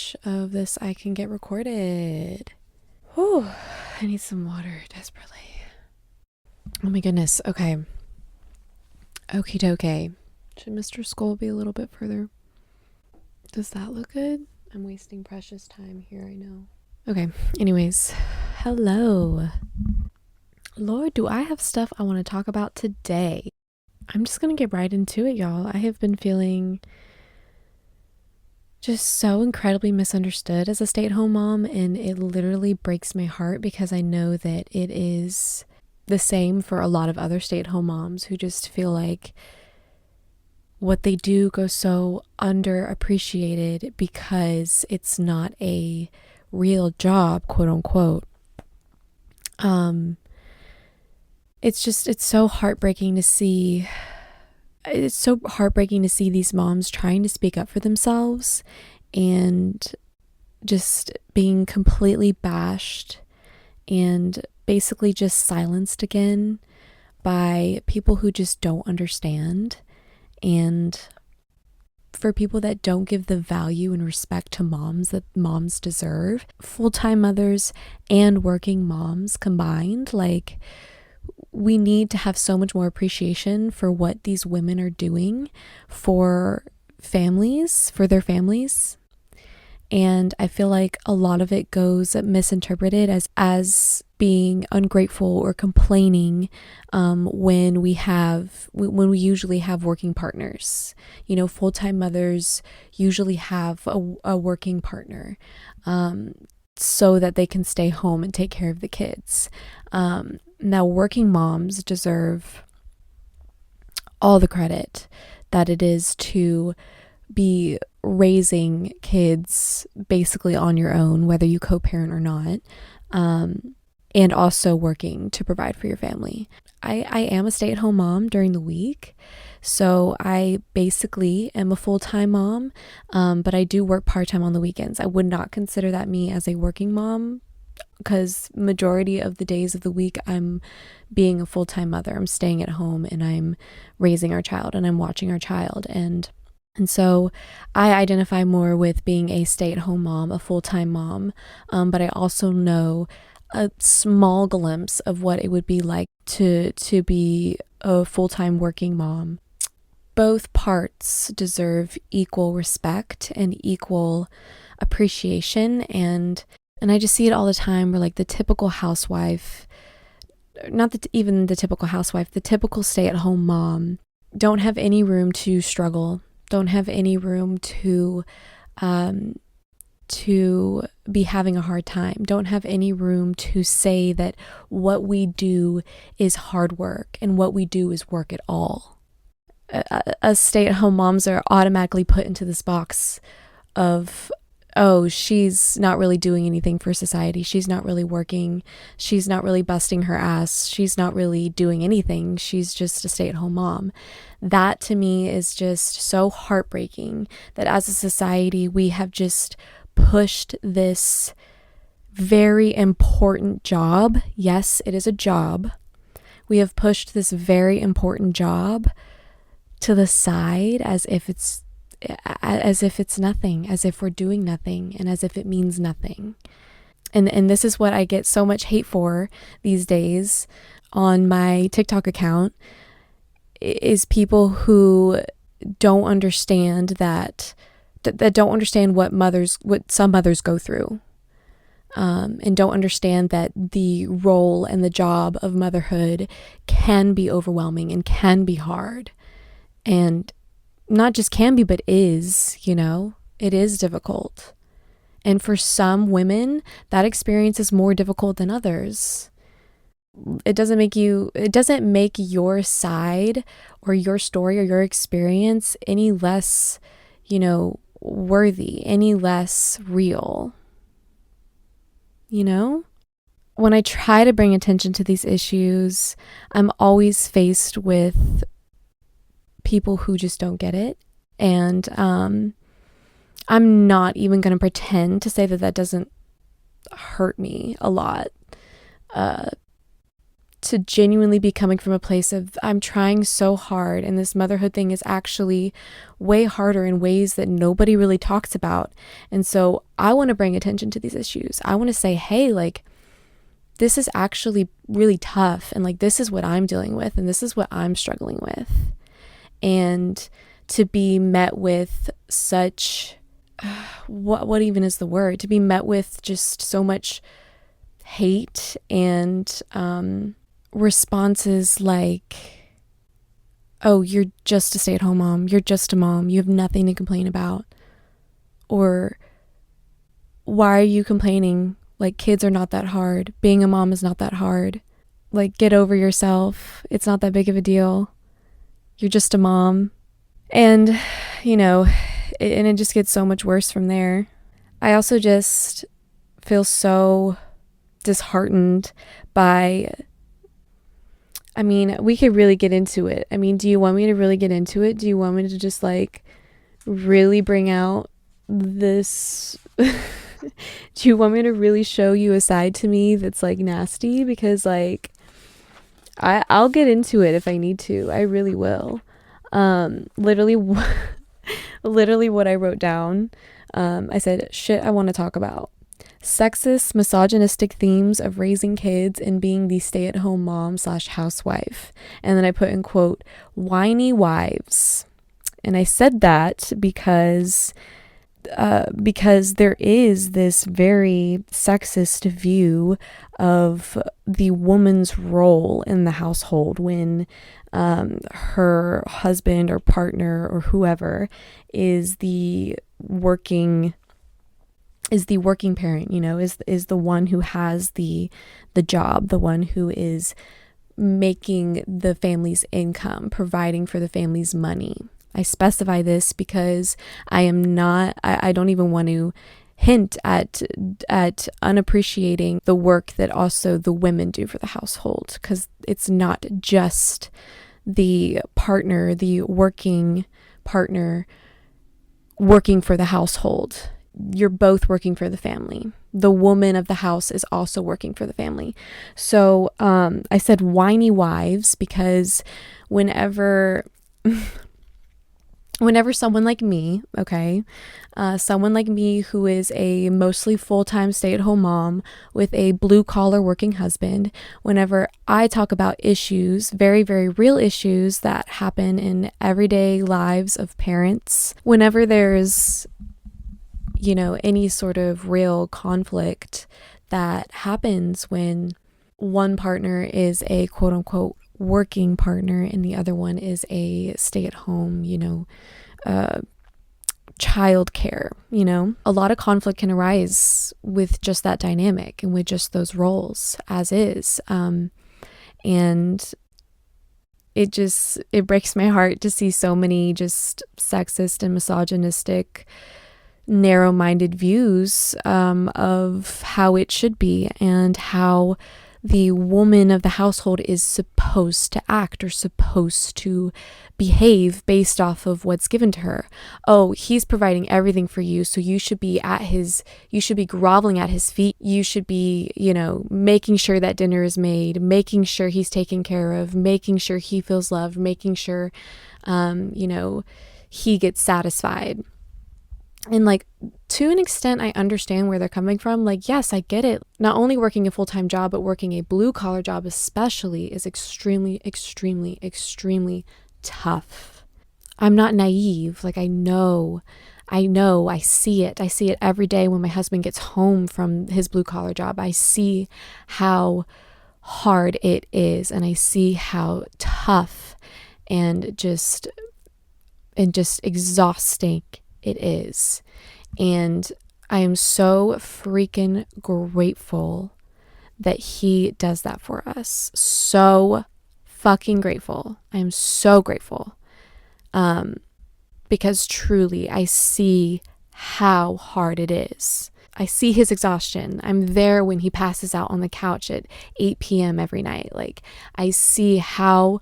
much of this I can get recorded. Whew, I need some water desperately. Oh my goodness. Okay. Okie dokie. Should Mr. Skull be a little bit further? Does that look good? I'm wasting precious time here, I know. Okay, anyways. Hello. Lord, do I have stuff I want to talk about today? I'm just gonna get right into it, y'all. I have been feeling just so incredibly misunderstood as a stay-at-home mom, and it literally breaks my heart because I know that it is the same for a lot of other stay-at-home moms who just feel like what they do goes so underappreciated because it's not a real job, quote unquote. It's so heartbreaking to see. It's so heartbreaking to see these moms trying to speak up for themselves and just being completely bashed and basically just silenced again by people who just don't understand, and for people that don't give the value and respect to moms that moms deserve. Full-time mothers and working moms combined, like, we need to have so much more appreciation for what these women are doing for families, for their families. And I feel like a lot of it goes misinterpreted as being ungrateful or complaining when we usually have working partners. You know, full-time mothers usually have a working partner so that they can stay home and take care of the kids. Now, working moms deserve all the credit that it is to be raising kids basically on your own, whether you co-parent or not, and also working to provide for your family. I am a stay-at-home mom during the week, so I basically am a full-time mom, but I do work part-time on the weekends. I would not consider that me as a working mom, because majority of the days of the week I'm being a full-time mother. I'm staying at home and I'm raising our child and I'm watching our child. And so I identify more with being a stay-at-home mom, a full-time mom. But I also know a small glimpse of what it would be like to be a full-time working mom. Both parts deserve equal respect and equal appreciation, and I just see it all the time where, like, the typical housewife, even the typical housewife, the typical stay-at-home mom don't have any room to struggle, don't have any room to be having a hard time, don't have any room to say that what we do is hard work and what we do is work at all. Us stay-at-home moms are automatically put into this box of, oh, she's not really doing anything for society. She's not really working. She's not really busting her ass. She's not really doing anything. She's just a stay-at-home mom. That to me is just so heartbreaking that as a society, we have just pushed this very important job. Yes, it is a job. We have pushed this very important job to the side as if it's nothing, as if we're doing nothing, and as if it means nothing. And this is what I get so much hate for these days on my TikTok account, is people who don't understand that don't understand what some mothers go through, and don't understand that the role and the job of motherhood can be overwhelming and can be hard, and not just can be, but is, it is difficult. And for some women, that experience is more difficult than others. It doesn't make your side or your story or your experience any less, worthy, any less real. When I try to bring attention to these issues, I'm always faced with people who just don't get it. And I'm not even going to pretend to say that doesn't hurt me a lot, to genuinely be coming from a place of I'm trying so hard, and this motherhood thing is actually way harder in ways that nobody really talks about. And so I want to bring attention to these issues. I want to say, hey, like, this is actually really tough, and like, this is what I'm dealing with, and this is what I'm struggling with. And to be met with such what even is the word, to be met with just so much hate and responses like, oh, you're just a stay-at-home mom, you're just a mom, you have nothing to complain about, or why are you complaining? Like, kids are not that hard, being a mom is not that hard, like, get over yourself, it's not that big of a deal, you're just a mom. And it just gets so much worse from there. I also just feel so disheartened by, we could really get into it. Do you want me to really get into it? Do you want me to just like really bring out this? Do you want me to really show you a side to me that's like nasty? Because like, I'll get into it if I need to. I really will. Literally what I wrote down, I said, shit I want to talk about. Sexist, misogynistic themes of raising kids and being the stay-at-home mom / housewife. And then I put in quote, whiny wives. And I said that because there is this very sexist view of the woman's role in the household when her husband or partner or whoever is the working parent, is the one who has the job, the one who is making the family's income, providing for the family's money. I specify this because I don't even want to hint at unappreciating the work that also the women do for the household, because it's not just the partner, the working partner working for the household. You're both working for the family. The woman of the house is also working for the family. So I said whiny wives because whenever someone like me, someone like me who is a mostly full-time stay-at-home mom with a blue-collar working husband, whenever I talk about issues, very, very real issues that happen in everyday lives of parents, whenever there's, any sort of real conflict that happens when one partner is a quote-unquote working partner and the other one is a stay-at-home, child care, a lot of conflict can arise with just that dynamic and with just those roles as is. And it breaks my heart to see so many just sexist and misogynistic, narrow-minded views of how it should be and how the woman of the household is supposed to act or supposed to behave based off of what's given to her. Oh, he's providing everything for you, so you should be groveling at his feet. You should be, making sure that dinner is made, making sure he's taken care of, making sure he feels loved, making sure, he gets satisfied. And like, to an extent, I understand where they're coming from. Like, yes, I get it. Not only working a full-time job, but working a blue-collar job especially is extremely, extremely, extremely tough. I'm not naive. Like, I know, I see it. I see it every day when my husband gets home from his blue-collar job. I see how hard it is, and I see how tough and just exhausting it is. And I am so freaking grateful that he does that for us. So fucking grateful. I am so grateful. Because truly I see how hard it is. I see his exhaustion. I'm there when he passes out on the couch at 8 p.m. every night. Like, I see how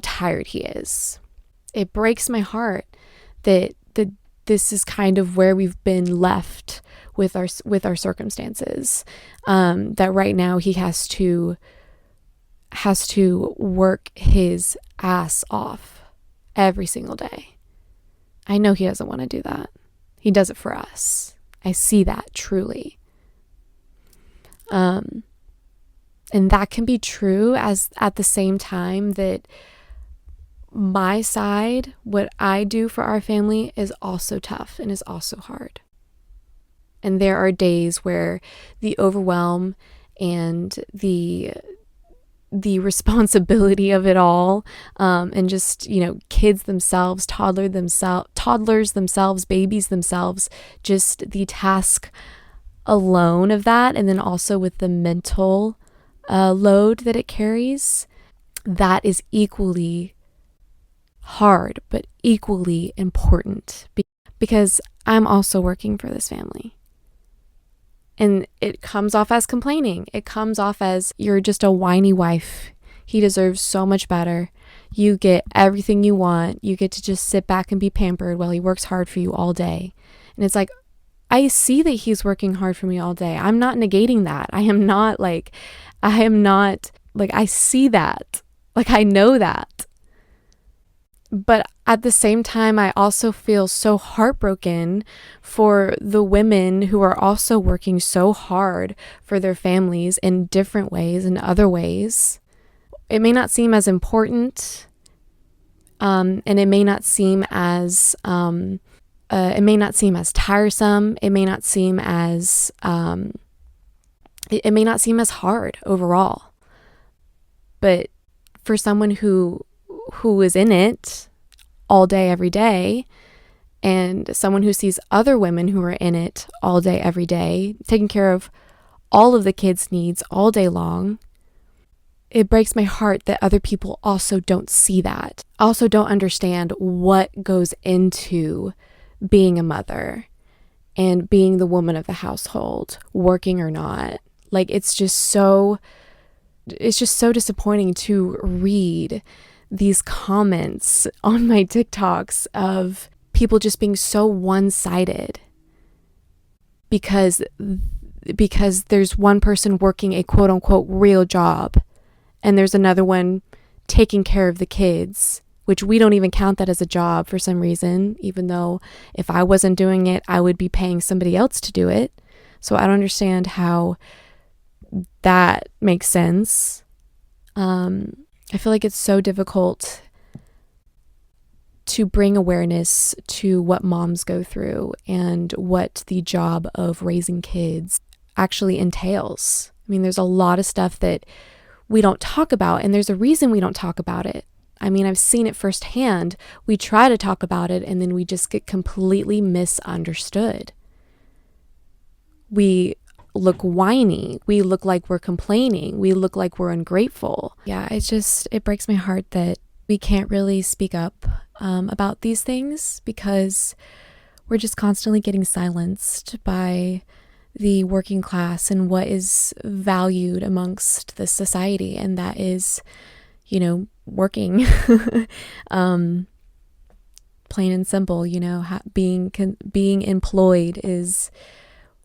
tired he is. It breaks my heart that this is kind of where we've been left with our circumstances. That right now he has to has to work his ass off every single day. I know he doesn't want to do that. He does it for us. I see that truly. And that can be true as at the same time that my side, what I do for our family, is also tough and is also hard. And there are days where the overwhelm and the responsibility of it all, and just, kids themselves, toddlers themselves, babies themselves, just the task alone of that, and then also with the mental load that it carries, that is equally hard, but equally important, because I'm also working for this family. And it comes off as complaining. It comes off as, you're just a whiny wife. He deserves so much better. You get everything you want. You get to just sit back and be pampered while he works hard for you all day. And it's like, I see that he's working hard for me all day. I'm not negating that. I see that. Like, I know that. But at the same time, I also feel so heartbroken for the women who are also working so hard for their families in different ways and other ways. It may not seem as important, and it may not seem as tiresome. It may not seem as it may not seem as hard overall. But for someone who is in it all day, every day, and someone who sees other women who are in it all day, every day, taking care of all of the kids' needs all day long, it breaks my heart that other people also don't see that, also don't understand what goes into being a mother and being the woman of the household, working or not. Like, it's just so disappointing to read these comments on my TikToks of people just being so one-sided because there's one person working a quote-unquote real job and there's another one taking care of the kids, which we don't even count that as a job for some reason, even though if I wasn't doing it, I would be paying somebody else to do it. So I don't understand how that makes sense. I feel like it's so difficult to bring awareness to what moms go through and what the job of raising kids actually entails. I mean, there's a lot of stuff that we don't talk about, and there's a reason we don't talk about it. I mean, I've seen it firsthand. We try to talk about it, and then we just get completely misunderstood. We look whiny. We look like we're complaining. We look like we're ungrateful. Yeah, it breaks my heart that we can't really speak up about these things because we're just constantly getting silenced by the working class and what is valued amongst the society, and that is, working. Plain and simple, being employed is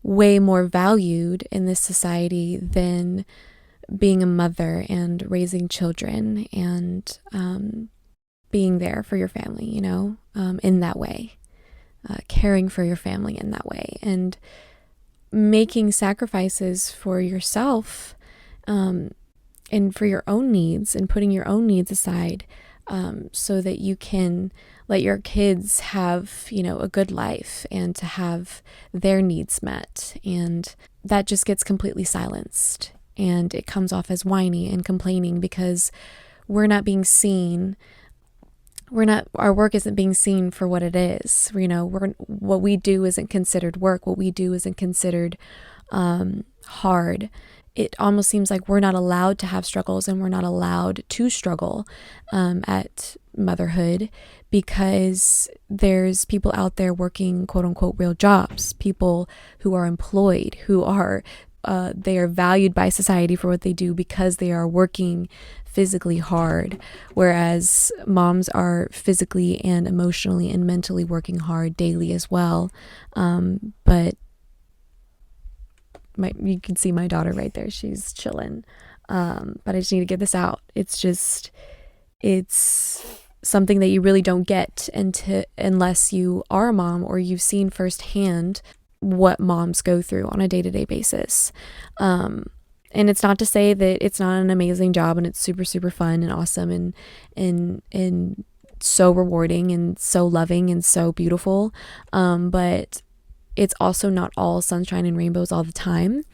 way more valued in this society than being a mother and raising children and being there for your family, in that way, caring for your family in that way, and making sacrifices for yourself and for your own needs and putting your own needs aside so that you can let your kids have, a good life and to have their needs met. And that just gets completely silenced. And it comes off as whiny and complaining because we're not being seen. Our work isn't being seen for what it is. What we do isn't considered work. What we do isn't considered hard. It almost seems like we're not allowed to have struggles and we're not allowed to struggle at motherhood because there's people out there working quote unquote real jobs, people who are employed, who are they are valued by society for what they do because they are working physically hard, whereas moms are physically and emotionally and mentally working hard daily as well. But you can see my daughter right there. She's chilling. But I just need to get this out. It's something that you really don't get unless you are a mom or you've seen firsthand what moms go through on a day-to-day basis. And it's not to say that it's not an amazing job and it's super, super fun and awesome and so rewarding and so loving and so beautiful. But it's also not all sunshine and rainbows all the time.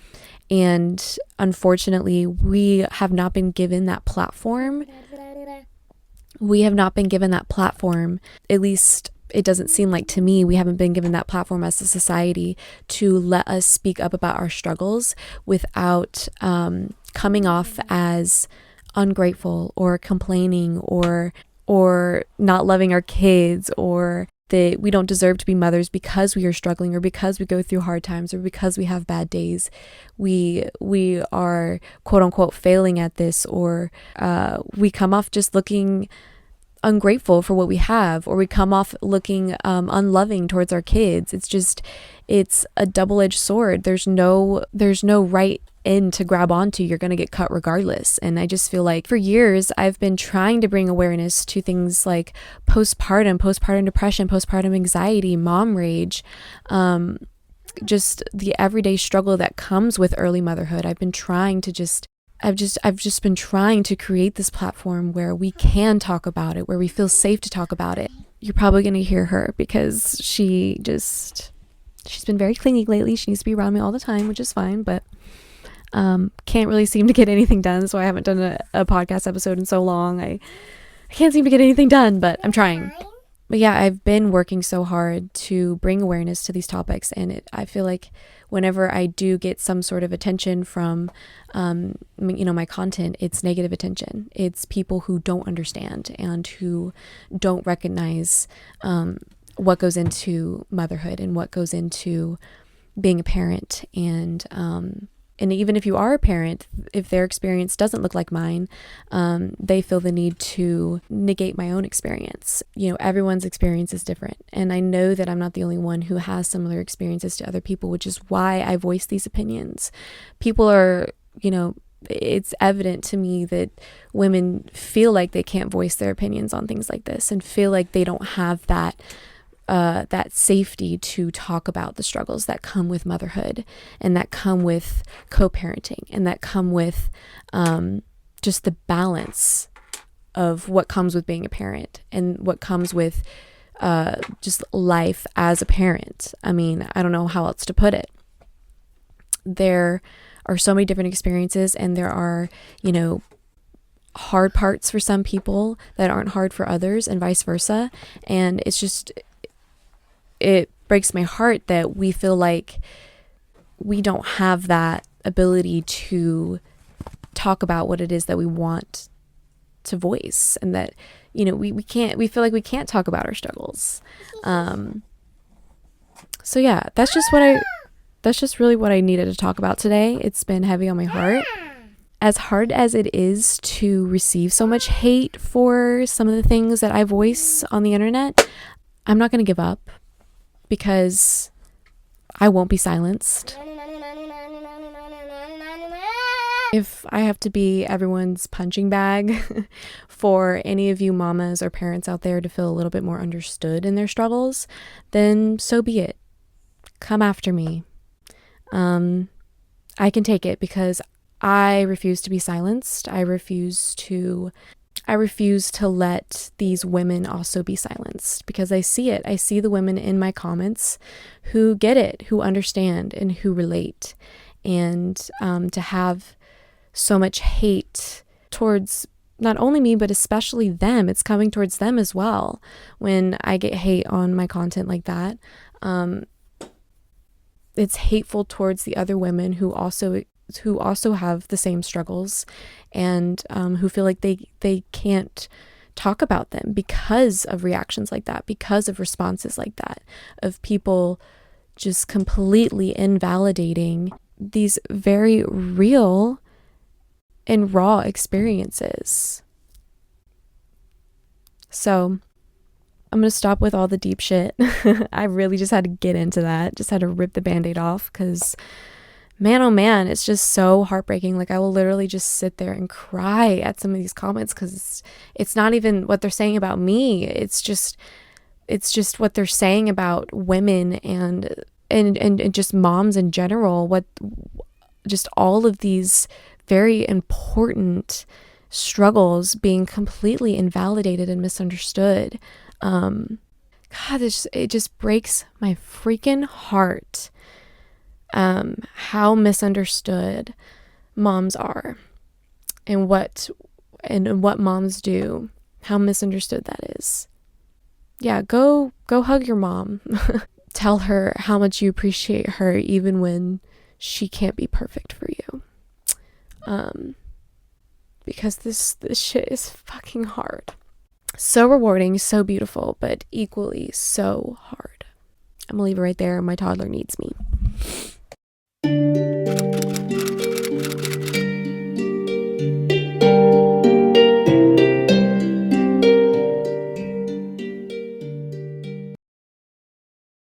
And unfortunately, we have not been given that platform. At least it doesn't seem like to me, we haven't been given that platform as a society to let us speak up about our struggles without coming off as ungrateful or complaining or not loving our kids, or that we don't deserve to be mothers because we are struggling or because we go through hard times or because we have bad days. We are quote unquote failing at this, or we come off just looking ungrateful for what we have, or we come off looking unloving towards our kids. It's a double-edged sword. There's no right end to grab onto. You're going to get cut regardless. And I just feel like for years I've been trying to bring awareness to things like postpartum depression, postpartum anxiety, mom rage, just the everyday struggle that comes with early motherhood. I've just been trying to create this platform where we can talk about it, where we feel safe to talk about it. You're probably going to hear her because she's been very clingy lately. She needs to be around me all the time, which is fine, but can't really seem to get anything done. So I haven't done a podcast episode in so long. I can't seem to get anything done, but I'm trying. But yeah, I've been working so hard to bring awareness to these topics, and I feel like whenever I do get some sort of attention from, my content, it's negative attention. It's people who don't understand and who don't recognize what goes into motherhood and what goes into being a parent. And even if you are a parent, if their experience doesn't look like mine, they feel the need to negate my own experience. Everyone's experience is different. And I know that I'm not the only one who has similar experiences to other people, which is why I voice these opinions. People are, it's evident to me that women feel like they can't voice their opinions on things like this and feel like they don't have that safety to talk about the struggles that come with motherhood and that come with co-parenting and that come with just the balance of what comes with being a parent and what comes with just life as a parent. I mean, I don't know how else to put it. There are so many different experiences, and there are, hard parts for some people that aren't hard for others, and vice versa. And it breaks my heart that we feel like we don't have that ability to talk about what it is that we want to voice, and that, we feel like we can't talk about our struggles. So yeah, that's just really what I needed to talk about today. It's been heavy on my heart. As hard as it is to receive so much hate for some of the things that I voice on the internet, I'm not going to give up, because I won't be silenced. If I have to be everyone's punching bag for any of you mamas or parents out there to feel a little bit more understood in their struggles, then so be it. Come after me. I can take it, because I refuse to be silenced. I refuse to let these women also be silenced, because I see it. I see the women in my comments who get it, who understand, and who relate. And to have so much hate towards not only me, but especially them, it's coming towards them as well. When I get hate on my content like that, it's hateful towards the other women who also have the same struggles, and who feel like they can't talk about them because of reactions like that, because of responses like that, of people just completely invalidating these very real and raw experiences. So I'm going to stop with all the deep shit. I really just had to get into that, just had to rip the Band-Aid off, because man, oh man, it's just so heartbreaking. Like, I will literally just sit there and cry at some of these comments because it's not even what they're saying about me. It's just what they're saying about women and just moms in general. What just all of these very important struggles being completely invalidated and misunderstood. God, it just breaks my freaking heart how misunderstood moms are and what moms do, how misunderstood that is. Yeah, go hug your mom. Tell her how much you appreciate her even when she can't be perfect for you. Because this shit is fucking hard. So rewarding, so beautiful, but equally so hard. I'm gonna leave it right there. My toddler needs me.